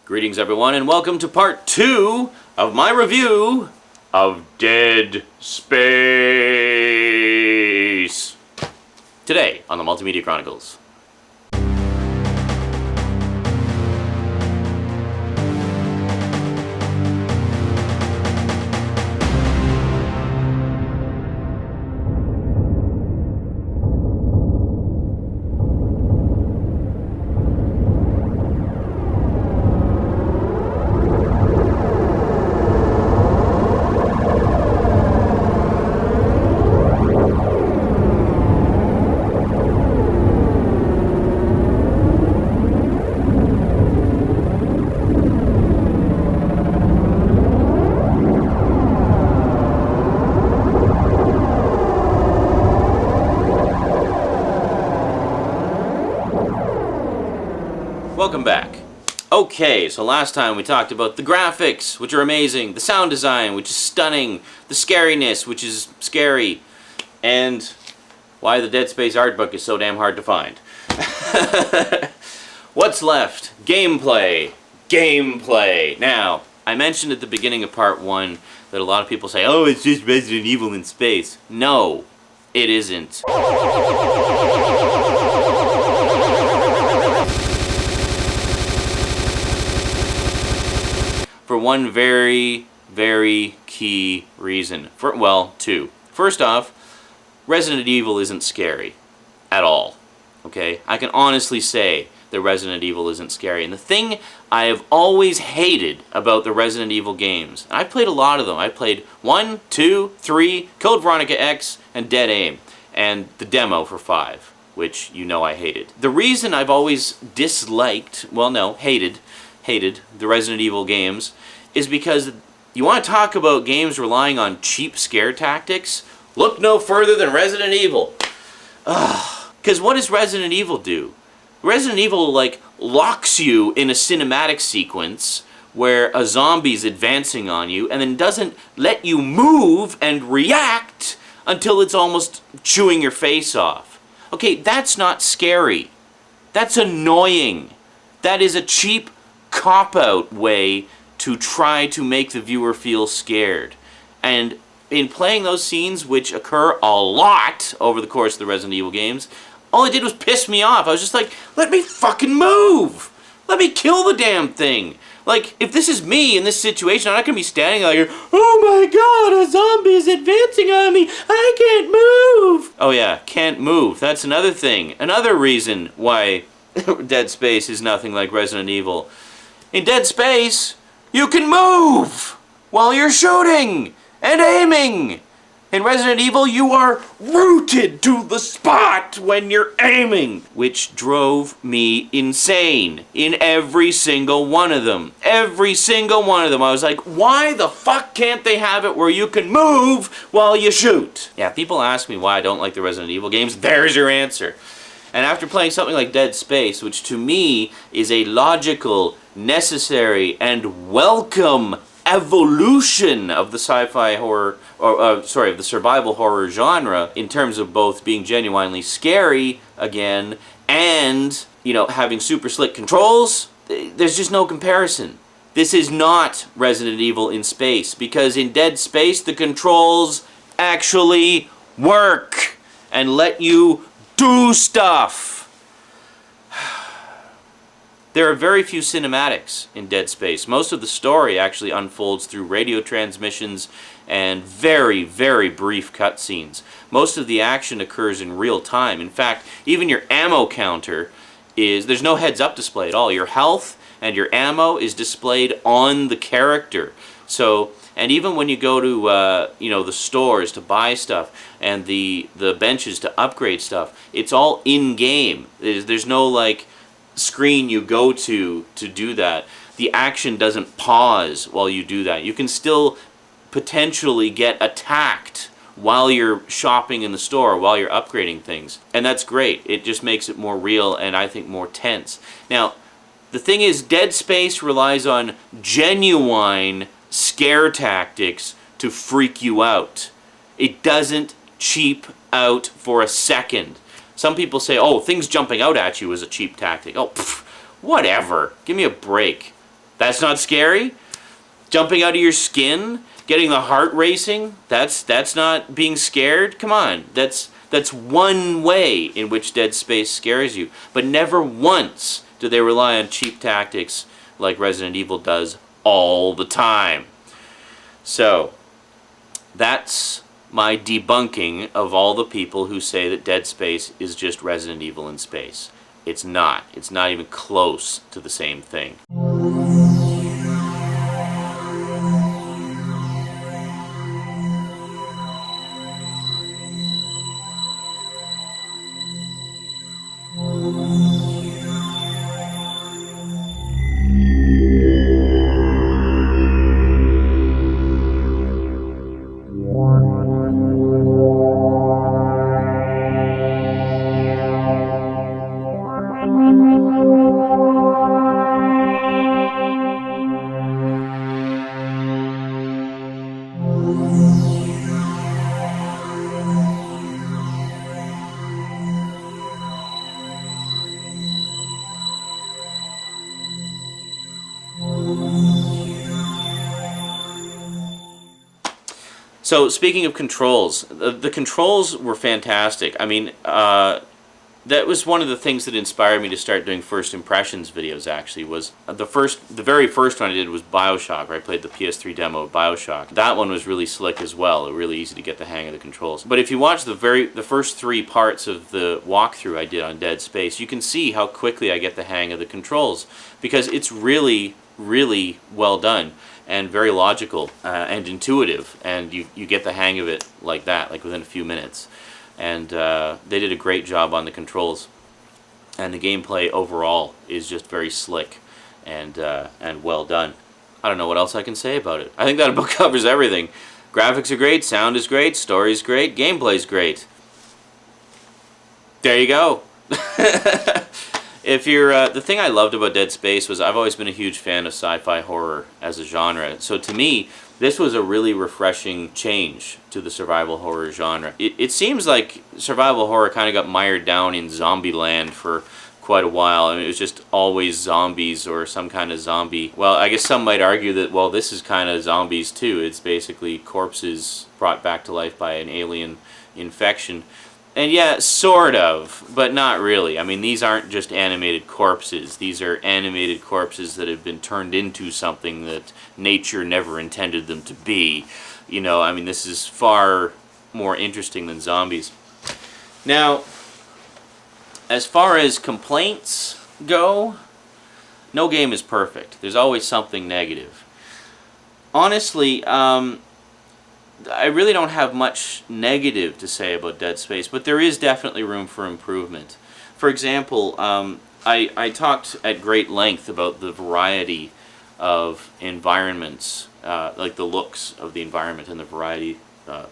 Greetings everyone and welcome to part 2 of my review of Dead Space. Today on the Multimedia Chronicles. Welcome back. Okay, so last time we talked about the graphics, which are amazing, the sound design, which is stunning, the scariness, which is scary, and why the Dead Space art book is so damn hard to find. What's left? Gameplay. Gameplay. Now, I mentioned at the beginning of part 1 that a lot of people say, oh, it's just Resident Evil in space. No, it isn't. For one very, very key reason. Well, two. First off, Resident Evil isn't scary at all. Okay? I can honestly say that Resident Evil isn't scary. And the thing I have always hated about the Resident Evil games, and I've played a lot of them. I played 1, 2, 3, Code Veronica X, and Dead Aim, and the demo for 5, which you know I hated. The reason I've always disliked, well no, hated the Resident Evil games is because you want to talk about games relying on cheap scare tactics? Look no further than Resident Evil. Because what does Resident Evil do? Resident Evil, like, locks you in a cinematic sequence where a zombie's advancing on you and then doesn't let you move and react until it's almost chewing your face off. Okay, that's not scary. That's annoying. That is a cheap cop-out way to try to make the viewer feel scared. And in playing those scenes, which occur a lot over the course of the Resident Evil games, all it did was piss me off. I was just like, let me fucking move! Let me kill the damn thing! Like, if this is me in this situation, I'm not gonna be standing like, oh my god, a zombie is advancing on me! I can't move! Oh yeah, can't move. That's another thing. Another reason why Dead Space is nothing like Resident Evil. In Dead Space, you can move while you're shooting and aiming. In Resident Evil, you are rooted to the spot when you're aiming, which drove me insane in every single one of them. Every single one of them. I was like, why the fuck can't they have it where you can move while you shoot? Yeah, people ask me why I don't like the Resident Evil games. There's your answer. And after playing something like Dead Space, which to me is a logical, necessary, and welcome evolution of the sci-fi horror, of the survival horror genre, in terms of both being genuinely scary again and, you know, having super slick controls, there's just no comparison. This is not Resident Evil in space, because in Dead Space the controls actually work and let you do stuff. There are very few cinematics in Dead Space. Most of the story actually unfolds through radio transmissions and very, very brief cutscenes. Most of the action occurs in real time. In fact, even your ammo counter there's no heads-up display at all. Your health and your ammo is displayed on the character. So, and even when you go to, the stores to buy stuff and the benches to upgrade stuff, it's all in-game. There's no, like, screen you go to do that. The action doesn't pause while you do that. You can still potentially get attacked while you're shopping in the store, while you're upgrading things. And that's great. It just makes it more real and I think more tense. Now, the thing is, Dead Space relies on genuine scare tactics to freak you out. It doesn't cheap out for a second. Some people say, oh, things jumping out at you is a cheap tactic. Oh, pff, whatever. Give me a break. That's not scary? Jumping out of your skin? Getting the heart racing? That's not being scared? Come on. That's one way in which Dead Space scares you. But never once do they rely on cheap tactics like Resident Evil does all the time. So, that's my debunking of all the people who say that Dead Space is just Resident Evil in space. It's not. It's not even close to the same thing. So, speaking of controls, the controls were fantastic. I mean, that was one of the things that inspired me to start doing first impressions videos, actually, was the very first one I did was BioShock, where I played the PS3 demo of BioShock. That one was really slick as well, really easy to get the hang of the controls. But if you watch the first 3 parts of the walkthrough I did on Dead Space, you can see how quickly I get the hang of the controls, because it's really, really well done and very logical and intuitive, and you get the hang of it like that, like within a few minutes. And they did a great job on the controls, and the gameplay overall is just very slick and well done. I don't know what else I can say about it. I think that about covers everything. Graphics are great, sound is great, story's great, gameplay's great. There you go. If you're the thing I loved about Dead Space was I've always been a huge fan of sci-fi horror as a genre. So to me, this was a really refreshing change to the survival horror genre. It seems like survival horror kind of got mired down in zombie land for quite a while. I mean, it was just always zombies or some kind of zombie. Well, I guess some might argue that, well, this is kind of zombies too. It's basically corpses brought back to life by an alien infection. And yeah, sort of, but not really. I mean, these aren't just animated corpses. These are animated corpses that have been turned into something that nature never intended them to be. You know, I mean, this is far more interesting than zombies. Now, as far as complaints go, no game is perfect. There's always something negative. Honestly, I really don't have much negative to say about Dead Space, but there is definitely room for improvement. For example, I talked at great length about the variety of environments, like the looks of the environment and the variety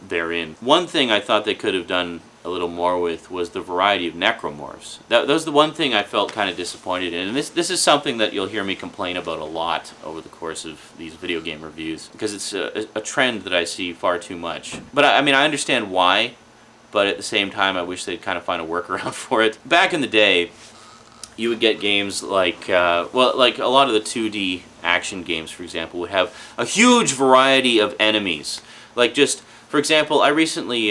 therein. One thing I thought they could have done a little more with was the variety of necromorphs. That was the one thing I felt kind of disappointed in, and this is something that you'll hear me complain about a lot over the course of these video game reviews, because it's a trend that I see far too much. But I mean, I understand why, but at the same time I wish they'd kind of find a workaround for it. Back in the day, you would get games like, like a lot of the 2D action games, for example, would have a huge variety of enemies. Like just, for example, I recently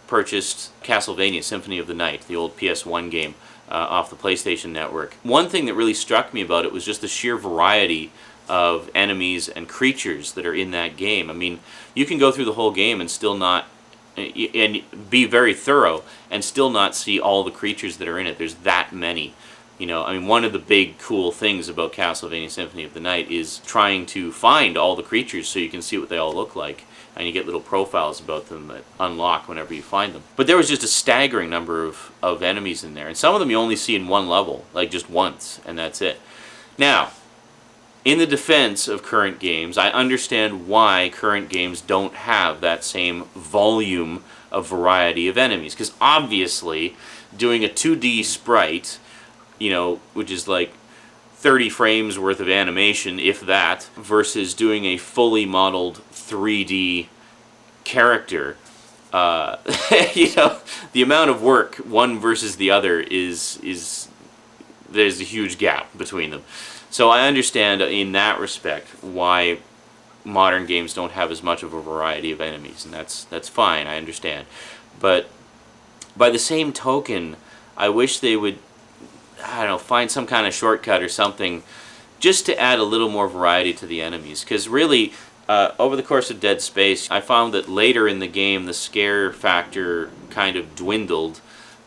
purchased Castlevania, Symphony of the Night, the old PS1 game off the PlayStation Network. One thing that really struck me about it was just the sheer variety of enemies and creatures that are in that game. I mean, you can go through the whole game and still not, and be very thorough, and still not see all the creatures that are in it. There's that many. You know, I mean, one of the big cool things about Castlevania Symphony of the Night is trying to find all the creatures so you can see what they all look like. And you get little profiles about them that unlock whenever you find them. But there was just a staggering number of enemies in there. And some of them you only see in one level, like just once, and that's it. Now, in the defense of current games, I understand why current games don't have that same volume of variety of enemies. Because obviously, doing a 2D sprite, you know, which is like 30 frames worth of animation, if that, versus doing a fully modeled 3D character, you know, the amount of work one versus the other is there's a huge gap between them. So I understand in that respect why modern games don't have as much of a variety of enemies, and that's fine, I understand. But by the same token, I wish they would, I don't know, find some kind of shortcut or something just to add a little more variety to the enemies. Because really, over the course of Dead Space, I found that later in the game the scare factor kind of dwindled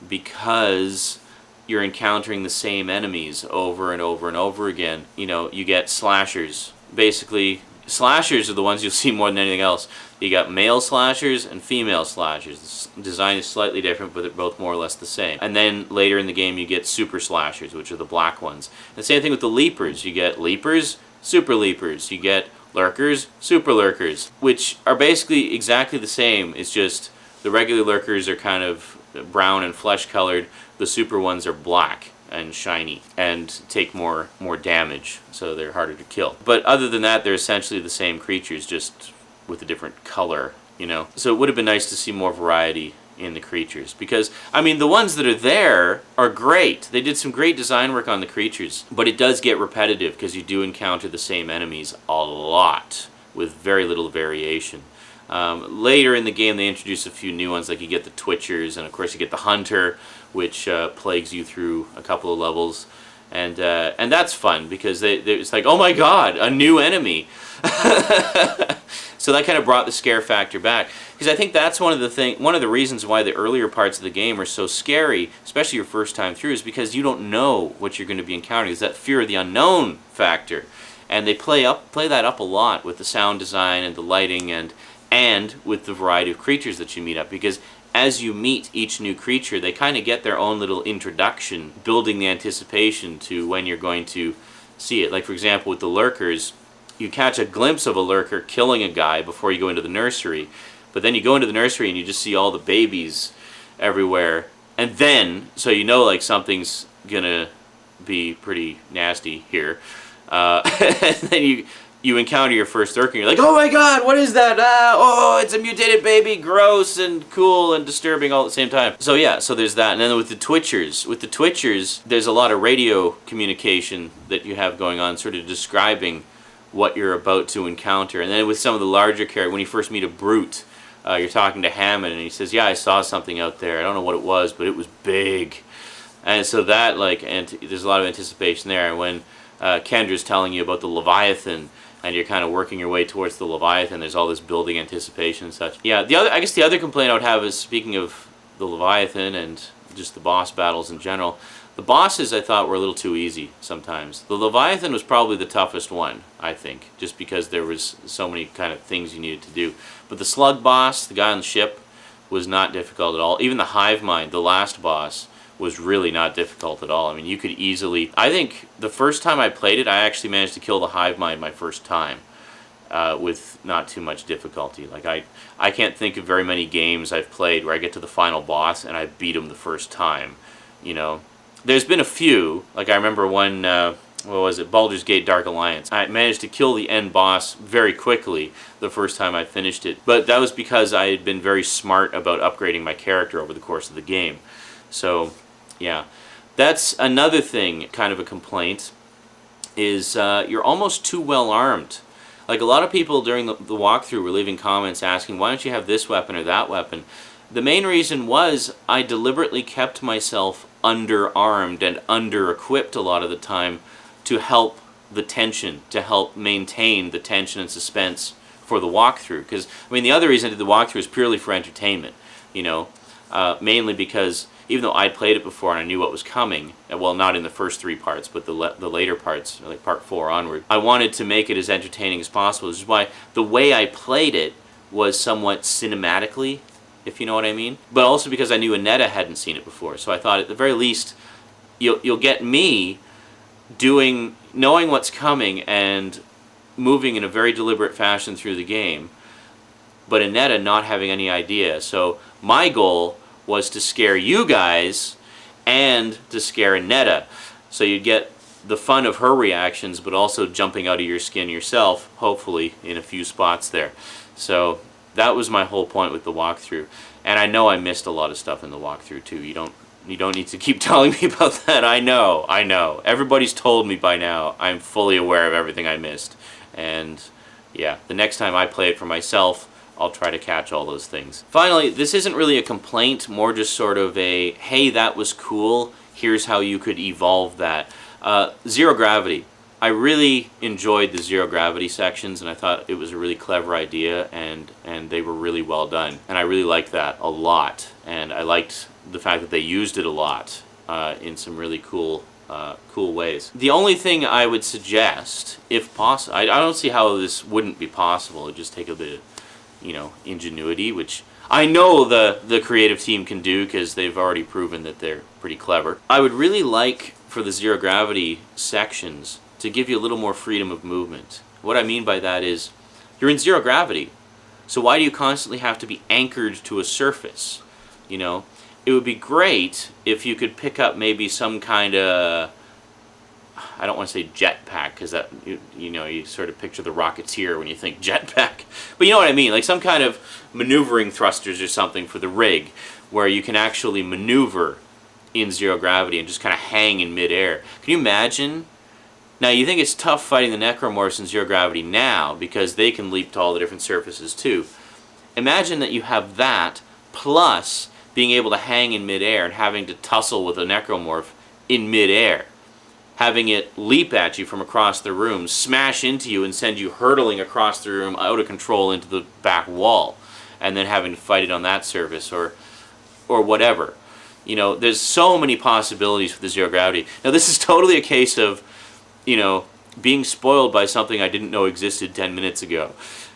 because you're encountering the same enemies over and over and over again. You know, you get slashers. Basically, slashers are the ones you'll see more than anything else. You got male slashers and female slashers. The design is slightly different, but they're both more or less the same. And then later in the game you get super slashers, which are the black ones. And the same thing with the leapers. You get leapers, super leapers. You get lurkers, super lurkers, which are basically exactly the same. It's just the regular lurkers are kind of brown and flesh colored. The super ones are black and shiny and take more damage, so they're harder to kill. But other than that, they're essentially the same creatures, just with a different color, you know. So it would have been nice to see more variety in the creatures, because I mean the ones that are there are great. They did some great design work on the creatures, but it does get repetitive because you do encounter the same enemies a lot with very little variation. Later in the game they introduce a few new ones, like you get the Twitchers, and of course you get the Hunter, which plagues you through a couple of levels, and that's fun because it's like, oh my god, a new enemy. So that kind of brought the scare factor back, because I think that's one of the reasons why the earlier parts of the game are so scary, especially your first time through, is because you don't know what you're going to be encountering. It's that fear of the unknown factor, and they play that up a lot with the sound design and the lighting and with the variety of creatures that you meet up, because as you meet each new creature, they kind of get their own little introduction, building the anticipation to when you're going to see it. Like, for example, with the lurkers, you catch a glimpse of a lurker killing a guy before you go into the nursery, but then you go into the nursery and you just see all the babies everywhere, and then, so you know, like, something's gonna be pretty nasty here, and then you encounter your first lurker, and you're like, oh my god, what is that? Oh, it's a mutated baby, gross and cool and disturbing all at the same time. So yeah, so there's that. And then with the Twitchers, there's a lot of radio communication that you have going on, sort of describing what you're about to encounter. And then with some of the larger characters, when you first meet a brute, you're talking to Hammond, and he says, yeah, I saw something out there. I don't know what it was, but it was big. And so that, like, and there's a lot of anticipation there. And when Kendra's telling you about the Leviathan, and you're kind of working your way towards the Leviathan, there's all this building anticipation and such. Yeah, I guess the other complaint I would have is, speaking of the Leviathan and just the boss battles in general, the bosses I thought were a little too easy sometimes. The Leviathan was probably the toughest one, I think, just because there was so many kind of things you needed to do. But the slug boss, the guy on the ship, was not difficult at all. Even the hive mind, the last boss, was really not difficult at all. I mean, you could easily... I think the first time I played it, I actually managed to kill the hive mind my first time with not too much difficulty. Like, I can't think of very many games I've played where I get to the final boss and I beat him the first time, you know. There's been a few, like I remember one, what was it, Baldur's Gate Dark Alliance. I managed to kill the end boss very quickly the first time I finished it, but that was because I had been very smart about upgrading my character over the course of the game. So, yeah. That's another thing, kind of a complaint, is you're almost too well armed. Like, a lot of people during the walkthrough were leaving comments asking, why don't you have this weapon or that weapon? The main reason was I deliberately kept myself underarmed and under-equipped a lot of the time to help the tension, to help maintain the tension and suspense for the walkthrough. Because, I mean, the other reason I did the walkthrough is purely for entertainment, you know, mainly because even though I'd played it before and I knew what was coming, well, not in the first 3 parts, but the later parts, like part 4 onward, I wanted to make it as entertaining as possible, which is why the way I played it was somewhat cinematically, if you know what I mean, but also because I knew Annetta hadn't seen it before, so I thought at the very least you'll get me knowing what's coming and moving in a very deliberate fashion through the game, but Annetta not having any idea. So my goal was to scare you guys and to scare Annetta, so you'd get the fun of her reactions but also jumping out of your skin yourself, hopefully in a few spots there. So that was my whole point with the walkthrough. And I know I missed a lot of stuff in the walkthrough too. You don't You don't need to keep telling me about that. I know. Everybody's told me by now. I'm fully aware of everything I missed. And yeah, the next time I play it for myself, I'll try to catch all those things. Finally, this isn't really a complaint, more just sort of a, hey, that was cool, here's how you could evolve that. Zero gravity. I really enjoyed the zero gravity sections, and I thought it was a really clever idea, and they were really well done. And I really liked that a lot, and I liked the fact that they used it a lot in some really cool ways. The only thing I would suggest, if possible, I don't see how this wouldn't be possible. It'd just take a bit of, ingenuity, which I know the creative team can do because they've already proven that they're pretty clever. I would really like for the zero gravity sections to give you a little more freedom of movement. What I mean by that is, you're in zero gravity, so why do you constantly have to be anchored to a surface? It would be great if you could pick up maybe some kind of, I don't want to say jetpack, because that, you sort of picture the Rocketeer when you think jetpack. But you know what I mean, like some kind of maneuvering thrusters or something for the rig, where you can actually maneuver in zero gravity and just kind of hang in midair. Can you imagine? Now, you think it's tough fighting the Necromorphs in zero gravity now, because they can leap to all the different surfaces too. Imagine that you have that, plus being able to hang in midair and having to tussle with a Necromorph in midair. Having it leap at you from across the room, smash into you and send you hurtling across the room out of control into the back wall, and then having to fight it on that surface or whatever. There's so many possibilities for the zero gravity. Now, this is totally a case of, being spoiled by something I didn't know existed 10 minutes ago,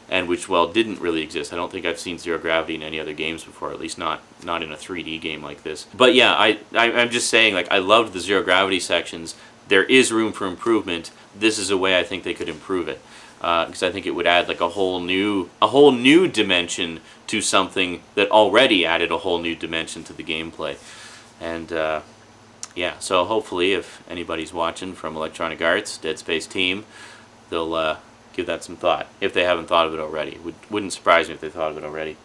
and which, well, didn't really exist. I don't think I've seen zero gravity in any other games before, at least not in a 3D game like this. But yeah, I'm just saying, like, I loved the zero gravity sections. There is room for improvement. This is a way I think they could improve it, because I think it would add like a whole new dimension to something that already added a whole new dimension to the gameplay. And yeah, so hopefully if anybody's watching from Electronic Arts, Dead Space team, they'll give that some thought, if they haven't thought of it already. Wouldn't surprise me if they thought of it already.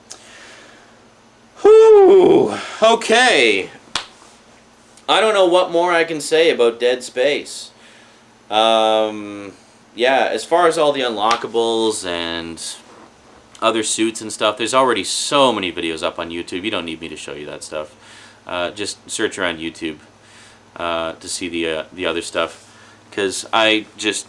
Whew, okay. I don't know what more I can say about Dead Space. Yeah, as far as all the unlockables and other suits and stuff, there's already so many videos up on YouTube. You don't need me to show you that stuff. Just search around YouTube to see the other stuff, because I just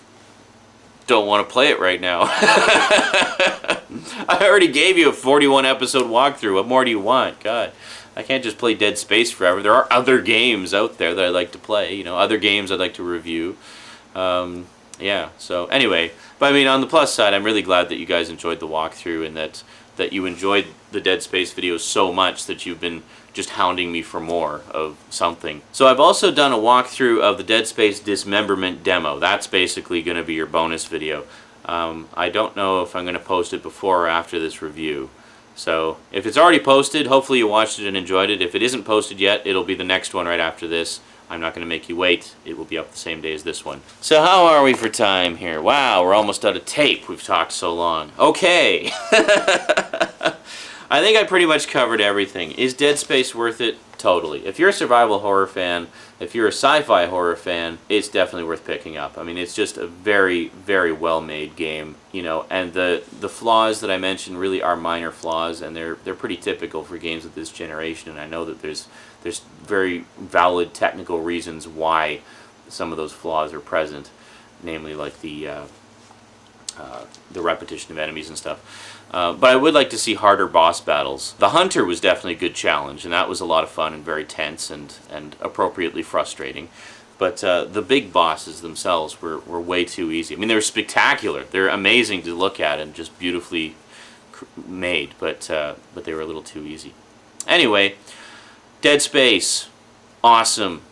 don't want to play it right now. I already gave you a 41 episode walkthrough. What more do you want? God. I can't just play Dead Space forever. There are other games out there that I'd like to play, other games I'd like to review. Yeah, so anyway, but I mean, on the plus side, I'm really glad that you guys enjoyed the walkthrough, and that you enjoyed the Dead Space videos so much that you've been just hounding me for more of something. So I've also done a walkthrough of the Dead Space Dismemberment demo. That's basically going to be your bonus video. I don't know if I'm going to post it before or after this review. So if it's already posted, hopefully you watched it and enjoyed it. If it isn't posted yet, it'll be the next one right after this. I'm not going to make you wait. It will be up the same day as this one. So how are we for time here? Wow, we're almost out of tape. We've talked so long. Okay. I think I pretty much covered everything. Is Dead Space worth it? Totally. If you're a survival horror fan, if you're a sci-fi horror fan, it's definitely worth picking up. I mean, it's just a very, very well-made game, and the flaws that I mentioned really are minor flaws, and they're pretty typical for games of this generation, and I know that there's very valid technical reasons why some of those flaws are present, namely like the repetition of enemies and stuff. But I would like to see harder boss battles. The Hunter was definitely a good challenge, and that was a lot of fun and very tense and appropriately frustrating. But the big bosses themselves were way too easy. I mean, they were spectacular. They're amazing to look at and just beautifully made, but they were a little too easy. Anyway, Dead Space, awesome.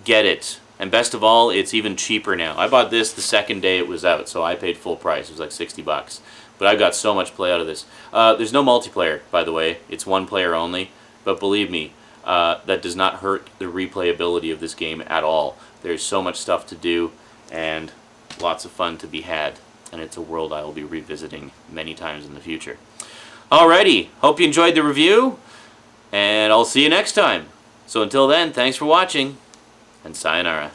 Get it. And best of all, it's even cheaper now. I bought this the second day it was out, so I paid full price. It was like $60. But I've got so much play out of this. There's no multiplayer, by the way. It's one player only. But believe me, that does not hurt the replayability of this game at all. There's so much stuff to do and lots of fun to be had. And it's a world I will be revisiting many times in the future. Alrighty, hope you enjoyed the review, and I'll see you next time. So until then, thanks for watching, and sayonara.